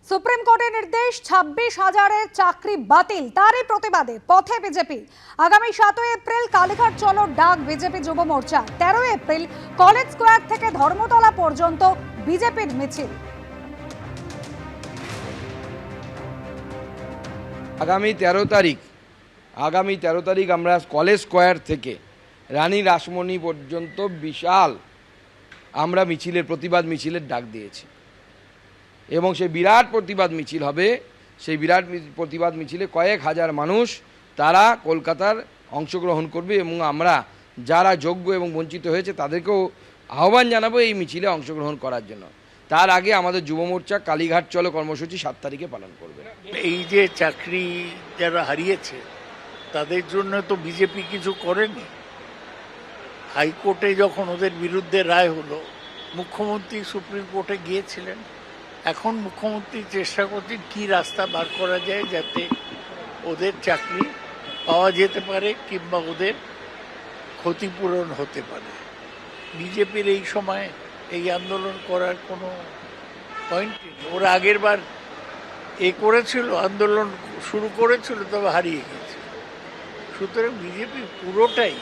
Supreme কোর্টের নির্দেশ 26,000-এর চাকরি বাতিল, তারই প্রতিবাদে পথে বিজেপি। আগামী 7 এপ্রিল কালীঘাট চলো ডাক বিজেপি যুব মোর্চা। 13 এপ্রিল কলেজ স্কোয়ার থেকে ধর্মতলা পর্যন্ত বিজেপির মিছিল। আগামী 13 তারিখ আমরা কলেজ স্কোয়ার থেকে রানী রাসমণি পর্যন্ত বিশাল আমরা প্রতিবাদ মিছিলের ডাক দিয়েছি এবং সেই বিরাট প্রতিবাদ মিছিল হবে। সেই বিরাট প্রতিবাদ মিছিলে কয়েক হাজার মানুষ তারা কলকাতার অংশগ্রহণ করবে এবং আমরা যারা যোগ্য এবং বঞ্চিত হয়েছে তাদেরকেও আহ্বান জানাবো এই মিছিলে অংশগ্রহণ করার জন্য। তার আগে আমাদের যুব মোর্চা কালীঘাট চলো কর্মসূচি 7 তারিখে পালন করবে। এই যে চাকরি যারা হারিয়েছে তাদের জন্য তো বিজেপি কিছু করেনি। হাইকোর্টে যখন ওদের বিরুদ্ধে রায় হলো, মুখ্যমন্ত্রী সুপ্রিম কোর্টে গিয়েছিলেন। এখন মুখ্যমন্ত্রী চেষ্টা করছেন কী রাস্তা বার করা যায় যাতে ওদের চাকরি পাওয়া যেতে পারে কিংবা ওদের ক্ষতিপূরণ হতে পারে। বিজেপির এই সময় এই আন্দোলন করার কোনো পয়েন্ট নেই। ওরা আগের বার করেছিল, আন্দোলন শুরু করেছিল, তবে হারিয়ে গেছে। সুতরাং বিজেপি পুরোটাই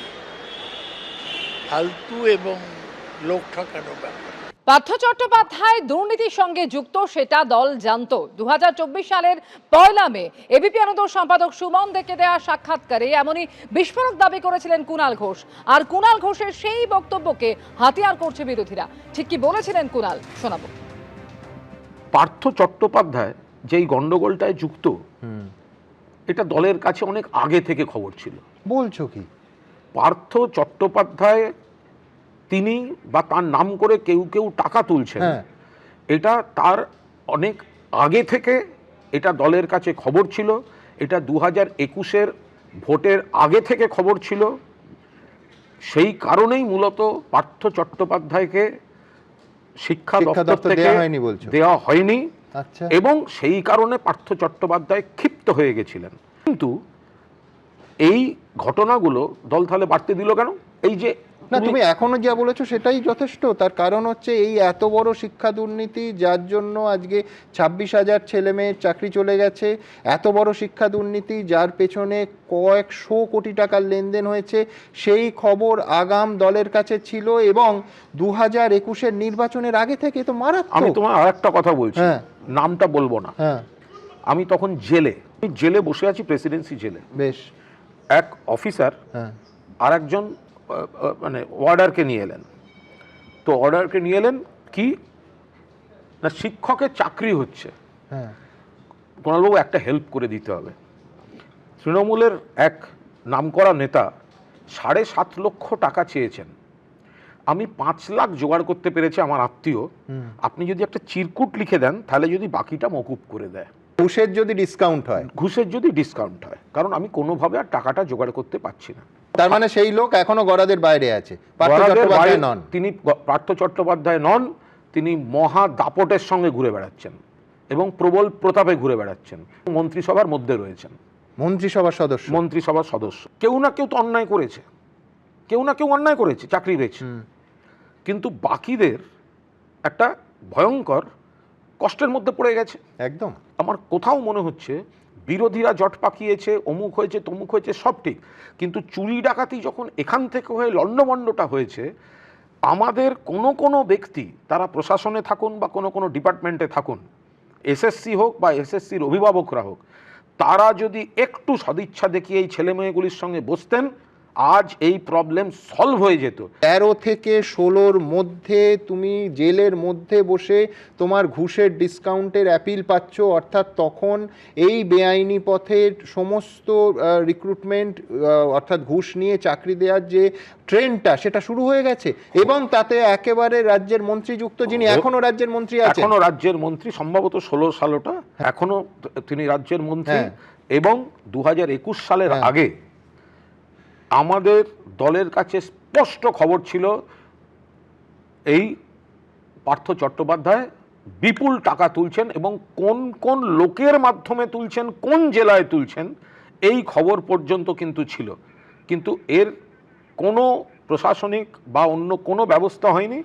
ফালতু এবং লোক ঠকানো ব্যাপার। পার্থ চট্টোপাধ্যায় দুর্নীতির সঙ্গে যুক্ত সেটা দল জানত। 2024 সালের 1 মে এবিপি আনন্দর সম্পাদক সুমন দেকে দেওয়া সাক্ষাৎকারে এমনই বিস্ফোরক দাবি করেছিলেন কুণাল ঘোষ। আর কুণাল ঘোষের সেই বক্তব্যকে হাতিয়ার করছে বিরোধীরা। ঠিক কি বলেছিলেন কুণাল, শোনাবো। পার্থ চট্টোপাধ্যায় যেই গন্ডগোলটায় যুক্ত, এটা দলের কাছে অনেক আগে থেকে খবর ছিল। বলছো কি? পার্থ চট্টোপাধ্যায় তিনি বা তার নাম করে কেউ কেউ টাকা তুলছেন, এটা তার অনেক আগে থেকে এটা দলের কাছে খবর ছিল। এটা 2021-এর ভোটের আগে থেকে খবর ছিল। সেই কারণেই মূলত পার্থ চট্টোপাধ্যায়কে শিক্ষা দপ্তর থেকে দেওয়া হয়নি এবং সেই কারণে পার্থ চট্টোপাধ্যায় ক্ষিপ্ত হয়ে গেছিলেন। কিন্তু এই ঘটনাগুলো দল তাহলে বাড়তে দিল কেন? এই যে না, তুমি এখনো যা বলেছো সেটাই যথেষ্ট। তার কারণ হচ্ছে এই এত বড় শিক্ষা দুর্নীতি, যার জন্য আজকে 26,000 ছেলে মেয়ের চাকরি চলে গেছে। এত বড় শিক্ষা দুর্নীতি যার পেছনে কয়েকশো কোটি টাকার লেনদেন হয়েছে, সেই খবর আগাম দলের কাছে ছিল এবং 2021-এর নির্বাচনের আগে থেকে তো মারাত্মক। আমি তোমার আর একটা কথা বলছি, নামটা বলবো না। আমি তখন জেলে বসে আছি, প্রেসিডেন্সি জেলে। বেশ। এক অফিসার আর একজন মানে অর্ডারকে নিয়ে এলেন। তো অর্ডারকে নিয়ে এলেন কি না, শিক্ষকের চাকরি হচ্ছে, কোনালবাবু একটা হেল্প করে দিতে হবে। তৃণমূলের এক নামকরা নেতা 7.5 লক্ষ টাকা চেয়েছেন। আমি 5 লাখ জোগাড় করতে পেরেছি, আমার আত্মীয়। আপনি যদি একটা চিরকুট লিখে দেন তাহলে যদি বাকিটা মকুব করে দেয়, ঘুষের যদি ডিসকাউন্ট হয়, কারণ আমি কোনোভাবে আর টাকাটা জোগাড় করতে পারছি না। তার মানে সেই লোক এখনো গরাদের বাইরে আছে। তিনি পার্থ চট্টোপাধ্যায় নন, তিনি মহা দাপটের সঙ্গে ঘুরে বেড়াচ্ছেন এবং প্রবল প্রতাপে ঘুরে বেড়াচ্ছেন। মন্ত্রিসভার মধ্যে রয়েছেন, মন্ত্রিসভার সদস্য। কেউ না কেউ তো অন্যায় করেছে, চাকরি পেয়েছে। কিন্তু বাকিদের একটা ভয়ঙ্কর কষ্টের মধ্যে পড়ে গেছে। একদম। আমার কোথাও মনে হচ্ছে বিরোধীরা জট পাকিয়েছে, অমুক হয়েছে তমুক হয়েছে, সব ঠিক, কিন্তু চুরি ডাকাতি যখন এখান থেকে হয়ে লণ্ডভণ্ডটা হয়েছে, আমাদের কোনো ব্যক্তি, তারা প্রশাসনে থাকুন বা কোনো ডিপার্টমেন্টে থাকুন, এসএসসি হোক বা এসএসসির অভিভাবকরা হোক, তারা যদি একটু সদিচ্ছা দেখিয়ে এই ছেলেমেয়েগুলির সঙ্গে বসতেন, আজ এই প্রবলেম সলভ হয়ে যেত। 13 থেকে 16-র মধ্যে তুমি জেলের মধ্যে বসে তোমার ঘুষের ডিসকাউন্টের অ্যাপিল পাচ্ছ, অর্থাৎ তখন এই বেআইনি পথের সমস্ত রিক্রুটমেন্ট অর্থাৎ ঘুষ নিয়ে চাকরি দেওয়ার যে ট্রেন্ডটা, সেটা শুরু হয়ে গেছে। এবং তাতে একেবারে রাজ্যের মন্ত্রী যুক্ত, যিনি এখনো রাজ্যের মন্ত্রী আছেন, এখনো রাজ্যের মন্ত্রী, সম্ভবত 16 সালটা এখনো তিনি রাজ্যের মন্ত্রী। এবং 2021 সালের আগে আমাদের দলের কাছে স্পষ্ট খবর ছিল এই পার্থ চট্টোপাধ্যায় বিপুল টাকা তুলছেন এবং কোন কোন লোকের মাধ্যমে তুলছেন, কোন জেলায় তুলছেন, এই খবর পর্যন্ত কিন্তু ছিল। কিন্তু এর কোনো প্রশাসনিক বা অন্য কোনো ব্যবস্থা হয়নি।